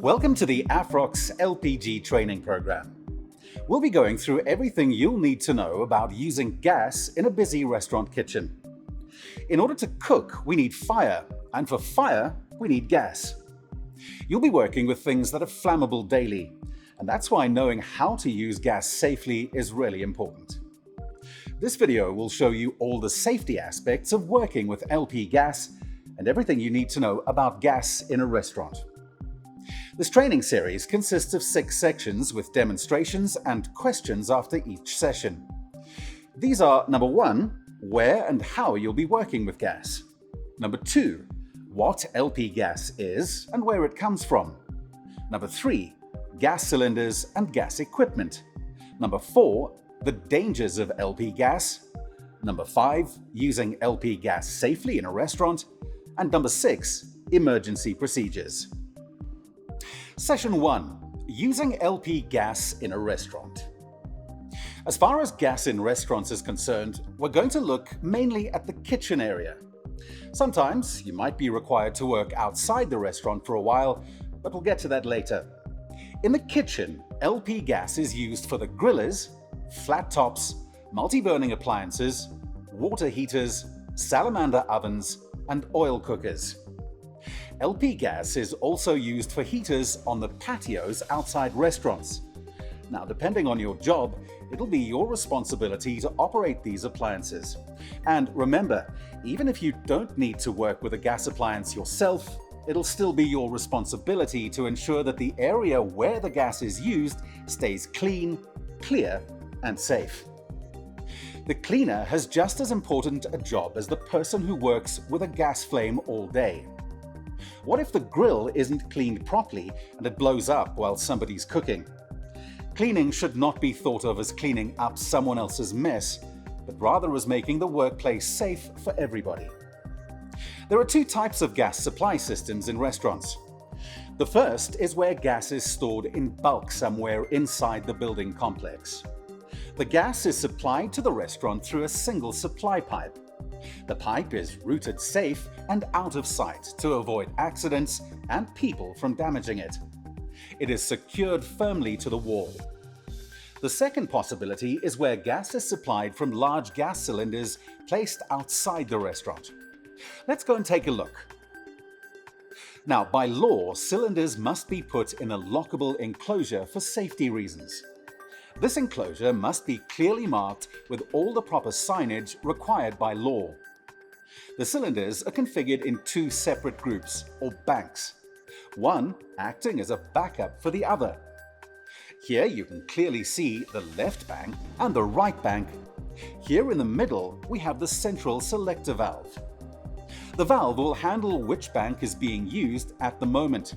Welcome to the Afrox LPG training program. We'll be going through everything you'll need to know about using gas in a busy restaurant kitchen. In order to cook, we need fire, and for fire, we need gas. You'll be working with things that are flammable daily, and that's why knowing how to use gas safely is really important. This video will show you all the safety aspects of working with LP gas and everything you need to know about gas in a restaurant. This training series consists of 6 sections with demonstrations and questions after each session. These are number 1, where and how you'll be working with gas. Number 2, what LP gas is and where it comes from. Number 3, gas cylinders and gas equipment. Number 4, the dangers of LP gas. Number 5, using LP gas safely in a restaurant. And number 6, emergency procedures. Session 1. Using LP gas in a restaurant. As far as gas in restaurants is concerned, we're going to look mainly at the kitchen area. Sometimes you might be required to work outside the restaurant for a while, but we'll get to that later. In the kitchen, LP gas is used for the grillers, flat tops, multi-burning appliances, water heaters, salamander ovens, and oil cookers. LP gas is also used for heaters on the patios outside restaurants. Now, depending on your job, it'll be your responsibility to operate these appliances. And remember, even if you don't need to work with a gas appliance yourself, it'll still be your responsibility to ensure that the area where the gas is used stays clean, clear, and safe. The cleaner has just as important a job as the person who works with a gas flame all day. What if the grill isn't cleaned properly and it blows up while somebody's cooking? Cleaning should not be thought of as cleaning up someone else's mess, but rather as making the workplace safe for everybody. There are 2 types of gas supply systems in restaurants. The first is where gas is stored in bulk somewhere inside the building complex. The gas is supplied to the restaurant through a single supply pipe. The pipe is routed safe and out of sight to avoid accidents and people from damaging it. It is secured firmly to the wall. The second possibility is where gas is supplied from large gas cylinders placed outside the restaurant. Let's go and take a look. Now, by law, cylinders must be put in a lockable enclosure for safety reasons. This enclosure must be clearly marked with all the proper signage required by law. The cylinders are configured in 2 separate groups, or banks, one acting as a backup for the other. Here you can clearly see the left bank and the right bank. Here in the middle we have the central selector valve. The valve will handle which bank is being used at the moment.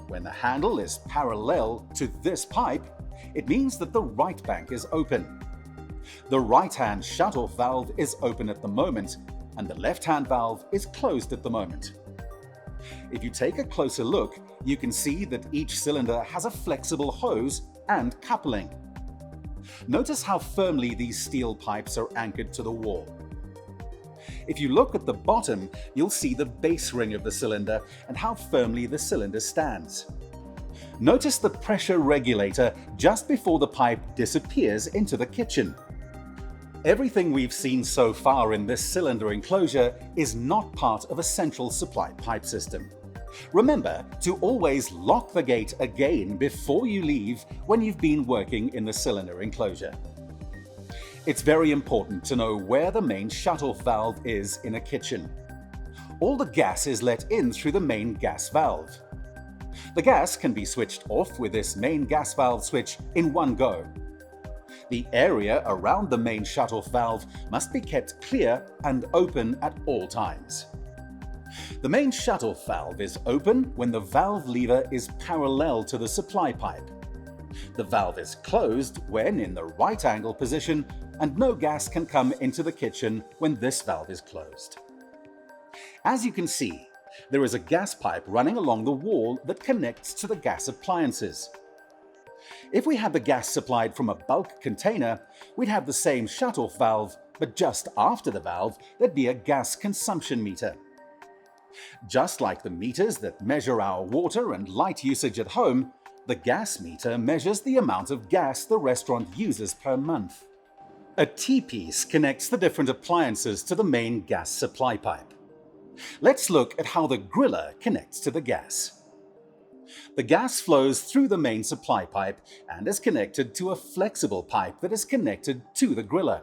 When the handle is parallel to this pipe, it means that the right bank is open. The right-hand shut-off valve is open at the moment, and the left-hand valve is closed at the moment. If you take a closer look, you can see that each cylinder has a flexible hose and coupling. Notice how firmly these steel pipes are anchored to the wall. If you look at the bottom, you'll see the base ring of the cylinder and how firmly the cylinder stands. Notice the pressure regulator just before the pipe disappears into the kitchen. Everything we've seen so far in this cylinder enclosure is not part of a central supply pipe system. Remember to always lock the gate again before you leave when you've been working in the cylinder enclosure. It's very important to know where the main shut-off valve is in a kitchen. All the gas is let in through the main gas valve. The gas can be switched off with this main gas valve switch in one go. The area around the main shut-off valve must be kept clear and open at all times. The main shut-off valve is open when the valve lever is parallel to the supply pipe. The valve is closed when in the right angle position, and no gas can come into the kitchen when this valve is closed. As you can see, there is a gas pipe running along the wall that connects to the gas appliances. If we had the gas supplied from a bulk container, we'd have the same shut-off valve, but just after the valve, there'd be a gas consumption meter. Just like the meters that measure our water and light usage at home, the gas meter measures the amount of gas the restaurant uses per month. A T-piece connects the different appliances to the main gas supply pipe. Let's look at how the griller connects to the gas. The gas flows through the main supply pipe and is connected to a flexible pipe that is connected to the griller.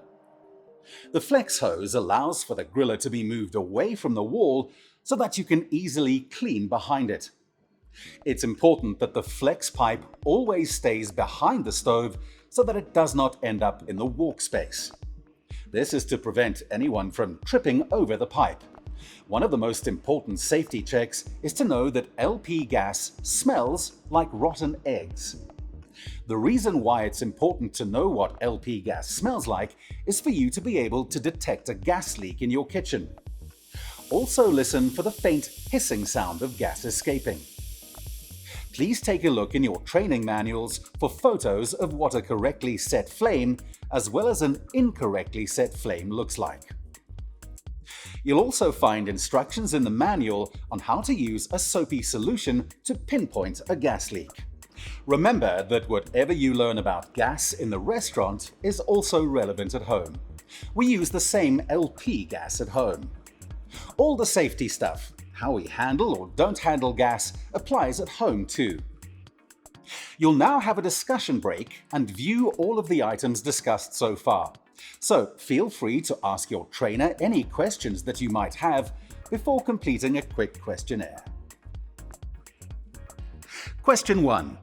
The flex hose allows for the griller to be moved away from the wall so that you can easily clean behind it. It's important that the flex pipe always stays behind the stove so that it does not end up in the walk space. This is to prevent anyone from tripping over the pipe. One of the most important safety checks is to know that LP gas smells like rotten eggs. The reason why it's important to know what LP gas smells like is for you to be able to detect a gas leak in your kitchen. Also listen for the faint hissing sound of gas escaping. Please take a look in your training manuals for photos of what a correctly set flame as well as an incorrectly set flame looks like. You'll also find instructions in the manual on how to use a soapy solution to pinpoint a gas leak. Remember that whatever you learn about gas in the restaurant is also relevant at home. We use the same LP gas at home. All the safety stuff, how we handle or don't handle gas, applies at home too. You'll now have a discussion break and view all of the items discussed so far. So feel free to ask your trainer any questions that you might have before completing a quick questionnaire. Question 1.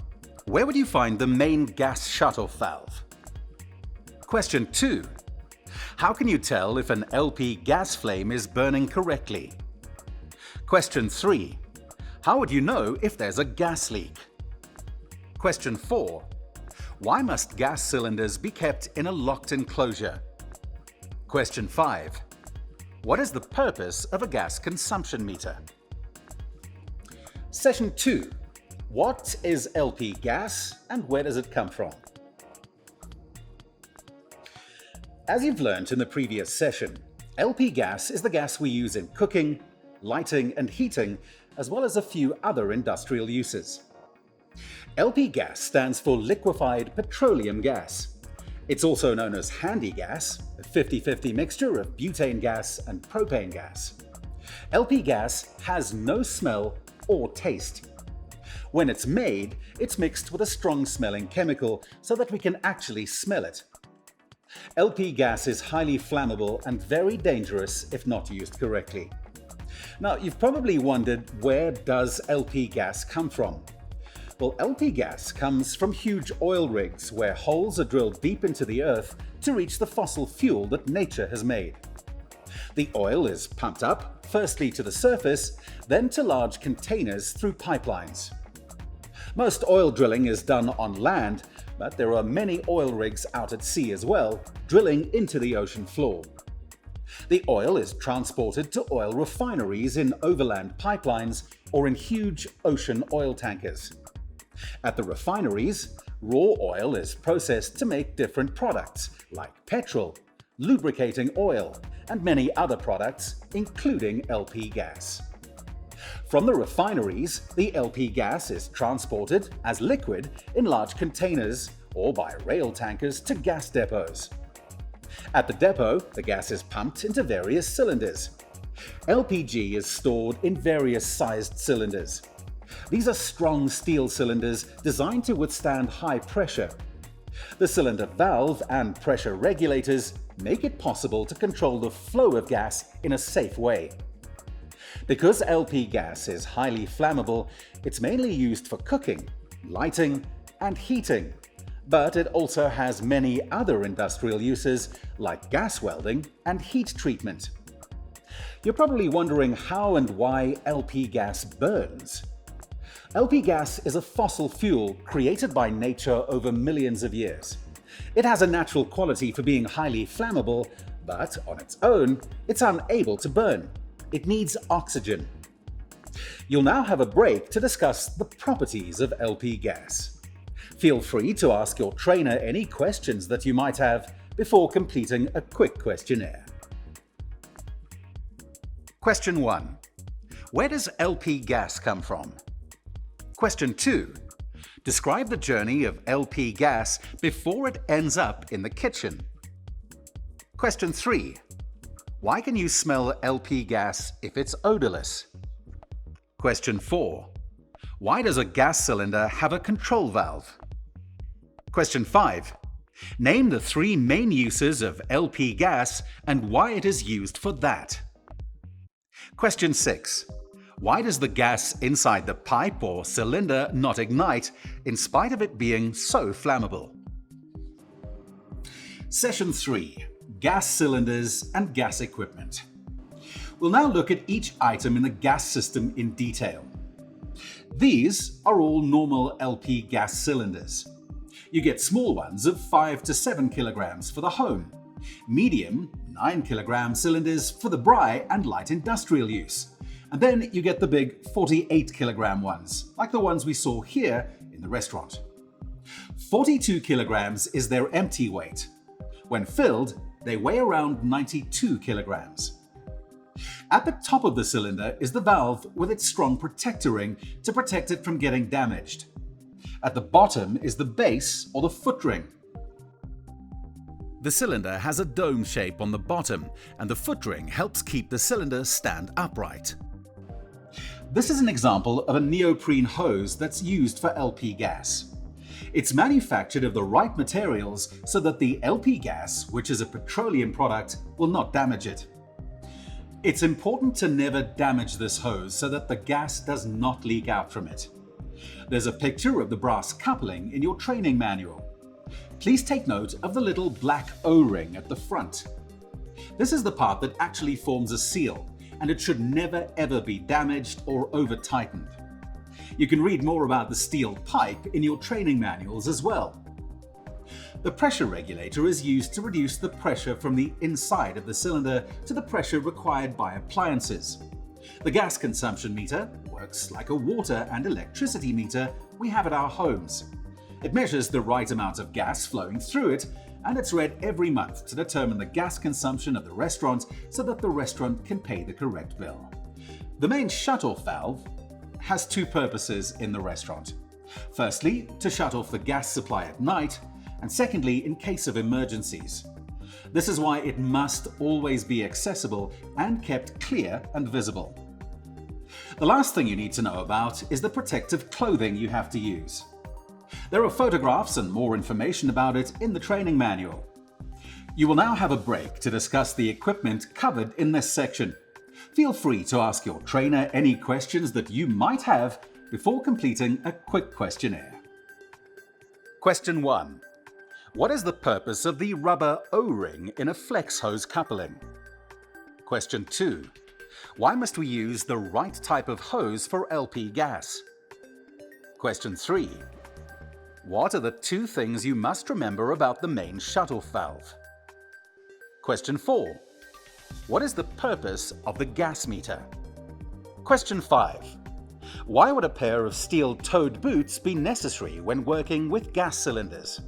Where would you find the main gas shut-off valve? Question 2. How can you tell if an LP gas flame is burning correctly? Question 3. How would you know if there's a gas leak? Question 4. Why must gas cylinders be kept in a locked enclosure? Question 5. What is the purpose of a gas consumption meter? Session 2. What is LP gas and where does it come from? As you've learned in the previous session, LP gas is the gas we use in cooking, lighting and heating, as well as a few other industrial uses. LP gas stands for liquefied petroleum gas. It's also known as handy gas, a 50-50 mixture of butane gas and propane gas. LP gas has no smell or taste. When it's made, it's mixed with a strong-smelling chemical so that we can actually smell it. LP gas is highly flammable and very dangerous if not used correctly. Now, you've probably wondered, where does LP gas come from? Well, LP gas comes from huge oil rigs where holes are drilled deep into the earth to reach the fossil fuel that nature has made. The oil is pumped up, firstly to the surface, then to large containers through pipelines. Most oil drilling is done on land, but there are many oil rigs out at sea as well, drilling into the ocean floor. The oil is transported to oil refineries in overland pipelines or in huge ocean oil tankers. At the refineries, raw oil is processed to make different products like petrol, lubricating oil, and many other products, including LP gas. From the refineries, the LP gas is transported as liquid in large containers or by rail tankers to gas depots. At the depot, the gas is pumped into various cylinders. LPG is stored in various sized cylinders. These are strong steel cylinders designed to withstand high pressure. The cylinder valve and pressure regulators make it possible to control the flow of gas in a safe way. Because LP gas is highly flammable, it's mainly used for cooking, lighting, and heating. But it also has many other industrial uses like gas welding and heat treatment. You're probably wondering how and why LP gas burns. LP gas is a fossil fuel created by nature over millions of years. It has a natural quality for being highly flammable, but on its own, it's unable to burn. It needs oxygen. You'll now have a break to discuss the properties of LP gas. Feel free to ask your trainer any questions that you might have before completing a quick questionnaire. Question 1. Where does LP gas come from? Question 2. Describe the journey of LP gas before it ends up in the kitchen. Question 3. Why can you smell LP gas if it's odorless? Question 4. Why does a gas cylinder have a control valve? Question 5. Name the 3 main uses of LP gas and why it is used for that. Question 6. Why does the gas inside the pipe or cylinder not ignite in spite of it being so flammable? Session 3. Gas cylinders and gas equipment. We'll now look at each item in the gas system in detail. These are all normal LP gas cylinders. You get small ones of 5 to 7 kilograms for the home, medium 9 kilogram cylinders for the dry and light industrial use, and then you get the big 48 kilogram ones, like the ones we saw here in the restaurant. 42 kilograms is their empty weight. When filled, they weigh around 92 kilograms. At the top of the cylinder is the valve with its strong protector ring to protect it from getting damaged. At the bottom is the base or the foot ring. The cylinder has a dome shape on the bottom, and the foot ring helps keep the cylinder stand upright. This is an example of a neoprene hose that's used for LP gas. It's manufactured of the right materials so that the LP gas, which is a petroleum product, will not damage it. It's important to never damage this hose so that the gas does not leak out from it. There's a picture of the brass coupling in your training manual. Please take note of the little black O-ring at the front. This is the part that actually forms a seal, and it should never ever be damaged or over-tightened. You can read more about the steel pipe in your training manuals as well. The pressure regulator is used to reduce the pressure from the inside of the cylinder to the pressure required by appliances. The gas consumption meter works like a water and electricity meter we have at our homes. It measures the right amount of gas flowing through it, and it's read every month to determine the gas consumption of the restaurant so that the restaurant can pay the correct bill. The main shut-off valve has 2 purposes in the restaurant. Firstly, to shut off the gas supply at night, and secondly, in case of emergencies. This is why it must always be accessible and kept clear and visible. The last thing you need to know about is the protective clothing you have to use. There are photographs and more information about it in the training manual. You will now have a break to discuss the equipment covered in this section. Feel free to ask your trainer any questions that you might have before completing a quick questionnaire. Question 1. What is the purpose of the rubber O-ring in a flex hose coupling? Question 2. Why must we use the right type of hose for LP gas? Question 3. What are the 2 things you must remember about the main shut-off valve? Question 4. What is the purpose of the gas meter? Question 5. Why would a pair of steel-toed boots be necessary when working with gas cylinders?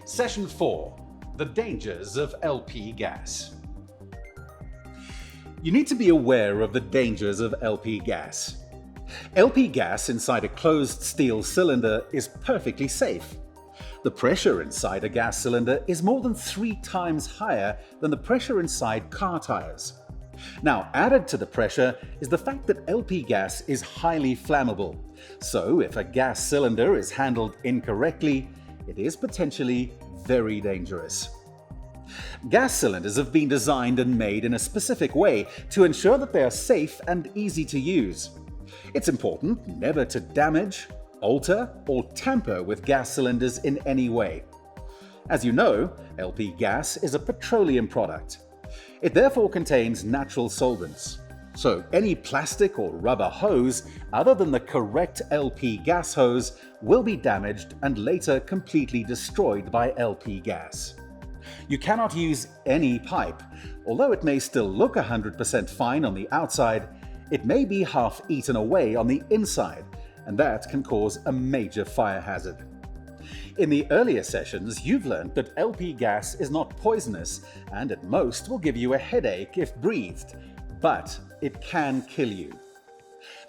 Session 4. The dangers of LP gas. You need to be aware of the dangers of LP gas. LP gas inside a closed steel cylinder is perfectly safe. The pressure inside a gas cylinder is more than 3 times higher than the pressure inside car tires. Now, added to the pressure is the fact that LP gas is highly flammable. So, if a gas cylinder is handled incorrectly, it is potentially very dangerous. Gas cylinders have been designed and made in a specific way to ensure that they are safe and easy to use. It's important never to damage, alter, or tamper with gas cylinders in any way. As you know, LP gas is a petroleum product. It therefore contains natural solvents. So any plastic or rubber hose other than the correct LP gas hose will be damaged and later completely destroyed by LP gas. You cannot use any pipe. Although it may still look 100% fine on the outside, it may be half eaten away on the inside, and that can cause a major fire hazard. In the earlier sessions, you've learned that LP gas is not poisonous and at most will give you a headache if breathed, but it can kill you.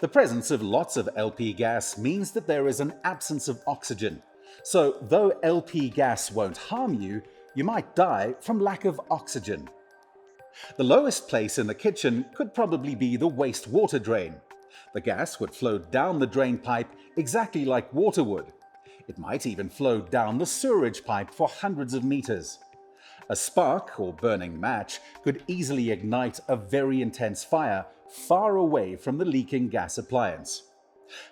The presence of lots of LP gas means that there is an absence of oxygen. So though LP gas won't harm you, you might die from lack of oxygen. The lowest place in the kitchen could probably be the wastewater drain. The gas would flow down the drain pipe exactly like water would. It might even flow down the sewerage pipe for hundreds of meters. A spark or burning match could easily ignite a very intense fire far away from the leaking gas appliance.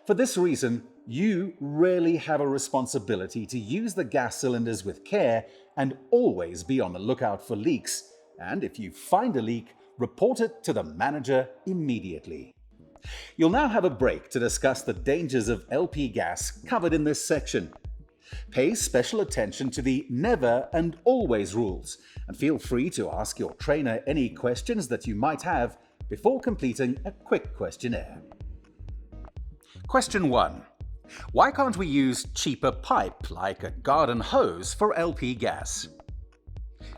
For this reason, you really have a responsibility to use the gas cylinders with care and always be on the lookout for leaks. And if you find a leak, report it to the manager immediately. You'll now have a break to discuss the dangers of LP gas covered in this section. Pay special attention to the never and always rules, and feel free to ask your trainer any questions that you might have before completing a quick questionnaire. Question 1. Why can't we use cheaper pipe like a garden hose for LP gas?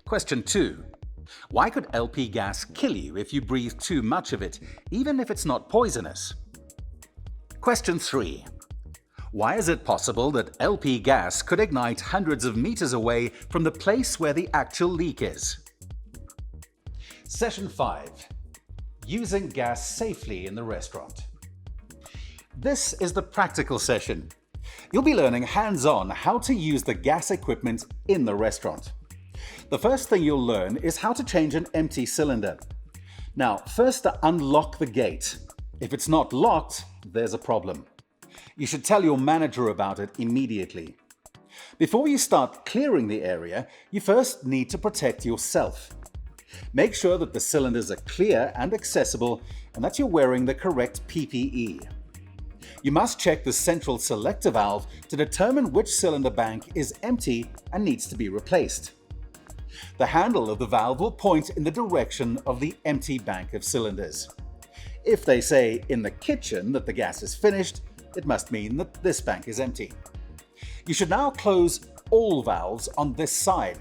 Question 2. Why could LP gas kill you if you breathe too much of it, even if it's not poisonous? Question 3. Why is it possible that LP gas could ignite hundreds of meters away from the place where the actual leak is? Session 5. Using gas safely in the restaurant. This is the practical session. You'll be learning hands-on how to use the gas equipment in the restaurant. The first thing you'll learn is how to change an empty cylinder. Now, first to unlock the gate. If it's not locked, there's a problem. You should tell your manager about it immediately. Before you start clearing the area, you first need to protect yourself. Make sure that the cylinders are clear and accessible and that you're wearing the correct PPE. You must check the central selector valve to determine which cylinder bank is empty and needs to be replaced. The handle of the valve will point in the direction of the empty bank of cylinders. If they say in the kitchen that the gas is finished, it must mean that this bank is empty. You should now close all valves on this side.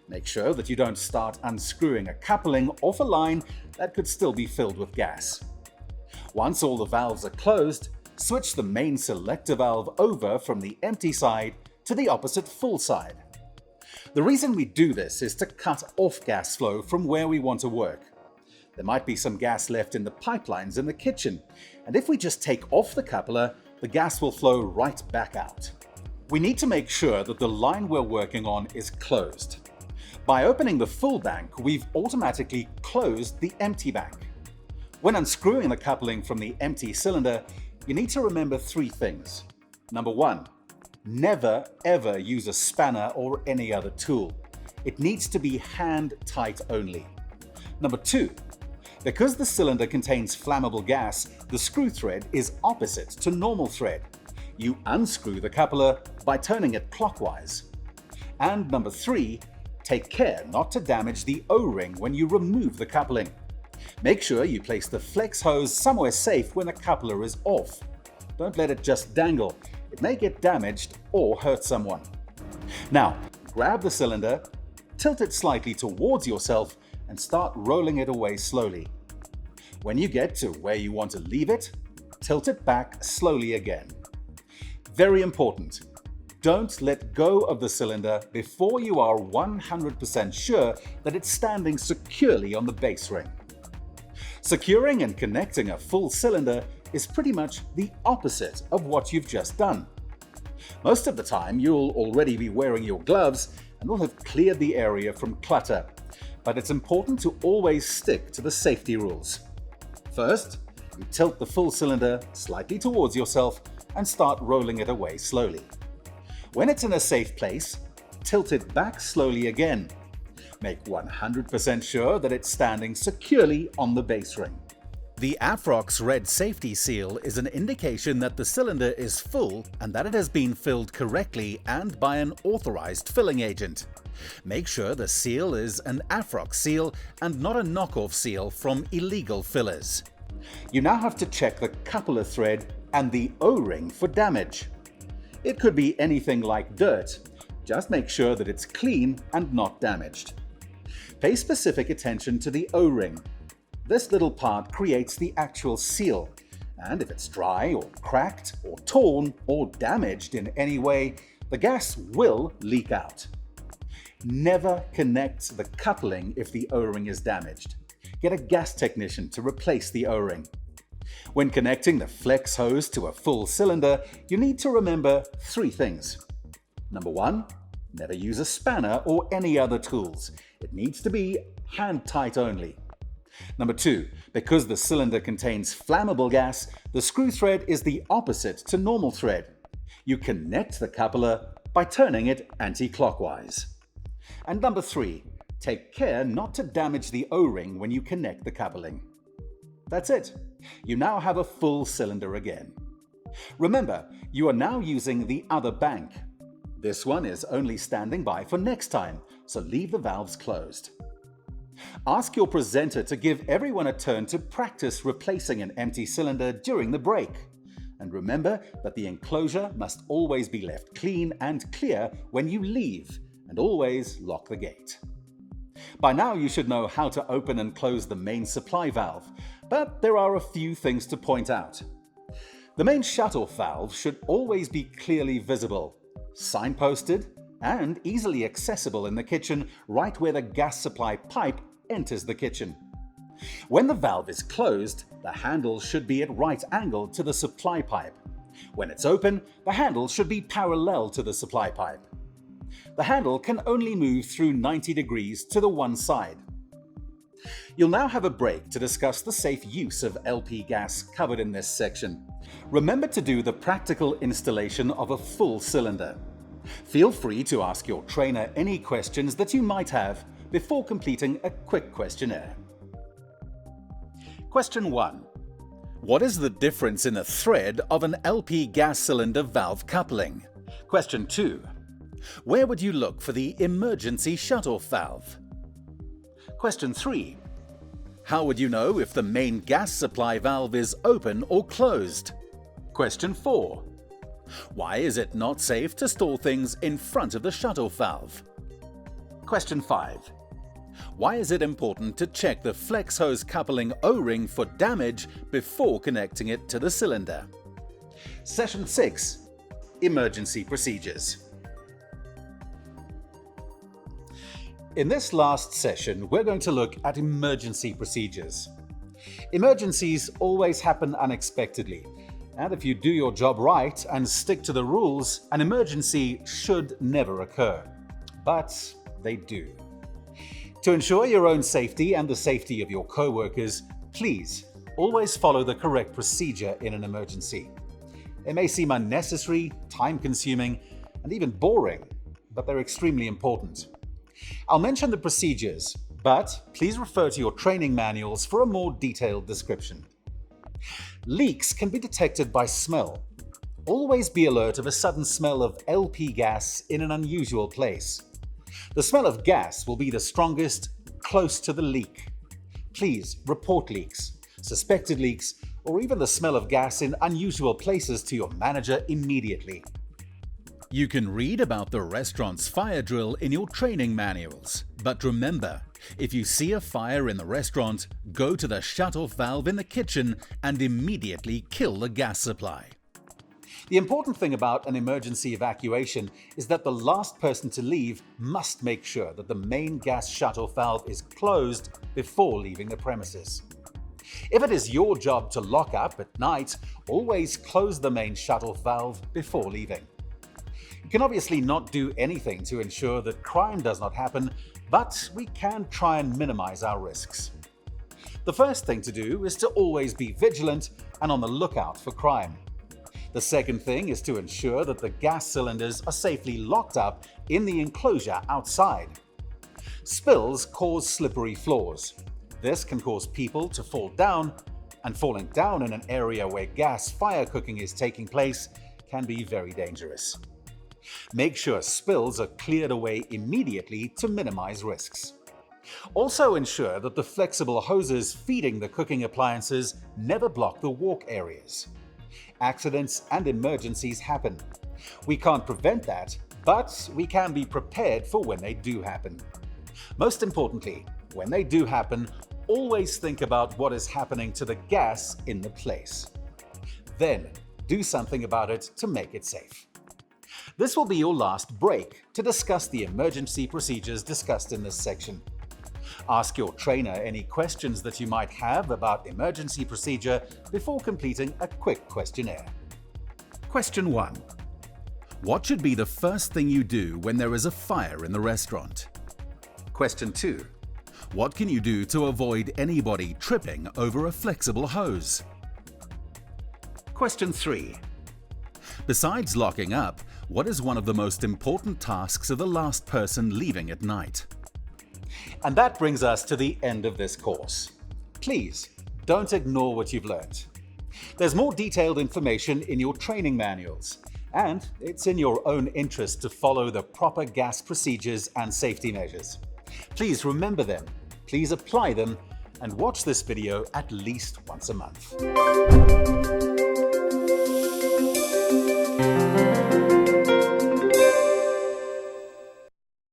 Make sure that you don't start unscrewing a coupling off a line that could still be filled with gas. Once all the valves are closed, switch the main selector valve over from the empty side to the opposite full side. The reason we do this is to cut off gas flow from where we want to work. There might be some gas left in the pipelines in the kitchen, and if we just take off the coupler, the gas will flow right back out. We need to make sure that the line we're working on is closed. By opening the full bank, we've automatically closed the empty bank. When unscrewing the coupling from the empty cylinder, you need to remember 3 things. Number 1, never ever use a spanner or any other tool. It needs to be hand tight only. Number 2, because the cylinder contains flammable gas, the screw thread is opposite to normal thread. You unscrew the coupler by turning it clockwise. And number 3, take care not to damage the O-ring when you remove the coupling. Make sure you place the flex hose somewhere safe when the coupler is off. Don't let it just dangle. It may get damaged or hurt someone. Now, grab the cylinder, tilt it slightly towards yourself, and start rolling it away slowly. When you get to where you want to leave it, tilt it back slowly again. Very important, don't let go of the cylinder before you are 100% sure that it's standing securely on the base ring. Securing and connecting a full cylinder is pretty much the opposite of what you've just done. Most of the time, you'll already be wearing your gloves and will have cleared the area from clutter. But it's important to always stick to the safety rules. First, you tilt the full cylinder slightly towards yourself and start rolling it away slowly. When it's in a safe place, tilt it back slowly again. Make 100% sure that it's standing securely on the base ring. The Afrox red safety seal is an indication that the cylinder is full and that it has been filled correctly and by an authorized filling agent. Make sure the seal is an Afrox seal and not a knockoff seal from illegal fillers. You now have to check the coupler thread and the O-ring for damage. It could be anything like dirt. Just make sure that it's clean and not damaged. Pay specific attention to the O-ring. This little part creates the actual seal, and if it's dry or cracked or torn or damaged in any way, the gas will leak out. Never connect the coupling if the O-ring is damaged. Get a gas technician to replace the O-ring. When connecting the flex hose to a full cylinder, you need to remember 3 things. Number 1, never use a spanner or any other tools. It needs to be hand tight only. Number 2, because the cylinder contains flammable gas, the screw thread is the opposite to normal thread. You connect the coupler by turning it anti-clockwise. And number 3, take care not to damage the O-ring when you connect the coupling. That's it. You now have a full cylinder again. Remember, you are now using the other bank. This one is only standing by for next time, so leave the valves closed. Ask your presenter to give everyone a turn to practice replacing an empty cylinder during the break. And remember that the enclosure must always be left clean and clear when you leave, and always lock the gate. By now you should know how to open and close the main supply valve, but there are a few things to point out. The main shut-off valve should always be clearly visible, signposted, and easily accessible in the kitchen right where the gas supply pipe enters the kitchen. When the valve is closed, the handle should be at right angle to the supply pipe. When it's open, the handle should be parallel to the supply pipe. The handle can only move through 90 degrees to the one side. You'll now have a break to discuss the safe use of LP gas covered in this section. Remember to do the practical installation of a full cylinder. Feel free to ask your trainer any questions that you might have before completing a quick questionnaire. Question 1. What is the difference in the thread of an LP gas cylinder valve coupling? Question 2. Where would you look for the emergency shut-off valve? Question 3. How would you know if the main gas supply valve is open or closed? Question 4. Why is it not safe to store things in front of the shut-off valve? Question 5. Why is it important to check the flex hose coupling O-ring for damage before connecting it to the cylinder? Session 6. Emergency procedures. In this last session, we're going to look at emergency procedures. Emergencies always happen unexpectedly, and if you do your job right and stick to the rules, an emergency should never occur. But they do. To ensure your own safety and the safety of your co-workers, please always follow the correct procedure in an emergency. It may seem unnecessary, time-consuming, and even boring, but they're extremely important. I'll mention the procedures, but please refer to your training manuals for a more detailed description. Leaks can be detected by smell. Always be alert of a sudden smell of LP gas in an unusual place. The smell of gas will be the strongest close to the leak. Please report leaks, suspected leaks, or even the smell of gas in unusual places to your manager immediately. You can read about the restaurant's fire drill in your training manuals, but remember, if you see a fire in the restaurant, go to the shut-off valve in the kitchen and immediately kill the gas supply. The important thing about an emergency evacuation is that the last person to leave must make sure that the main gas shut-off valve is closed before leaving the premises. If it is your job to lock up at night, always close the main shut-off valve before leaving. You can obviously not do anything to ensure that crime does not happen, but we can try and minimize our risks. The first thing to do is to always be vigilant and on the lookout for crime. The second thing is to ensure that the gas cylinders are safely locked up in the enclosure outside. Spills cause slippery floors. This can cause people to fall down, and falling down in an area where gas fire cooking is taking place can be very dangerous. Make sure spills are cleared away immediately to minimize risks. Also ensure that the flexible hoses feeding the cooking appliances never block the walk areas. Accidents and emergencies happen. We can't prevent that, but we can be prepared for when they do happen. Most importantly, when they do happen, always think about what is happening to the gas in the place. Then, do something about it to make it safe. This will be your last break to discuss the emergency procedures discussed in this section. Ask your trainer any questions that you might have about emergency procedure before completing a quick questionnaire. Question 1. What should be the first thing you do when there is a fire in the restaurant? Question 2. What can you do to avoid anybody tripping over a flexible hose? Question 3. Besides locking up, what is one of the most important tasks of the last person leaving at night? And that brings us to the end of this course. Please, don't ignore what you've learned. There's more detailed information in your training manuals, and it's in your own interest to follow the proper gas procedures and safety measures. Please remember them, please apply them, and watch this video at least once a month.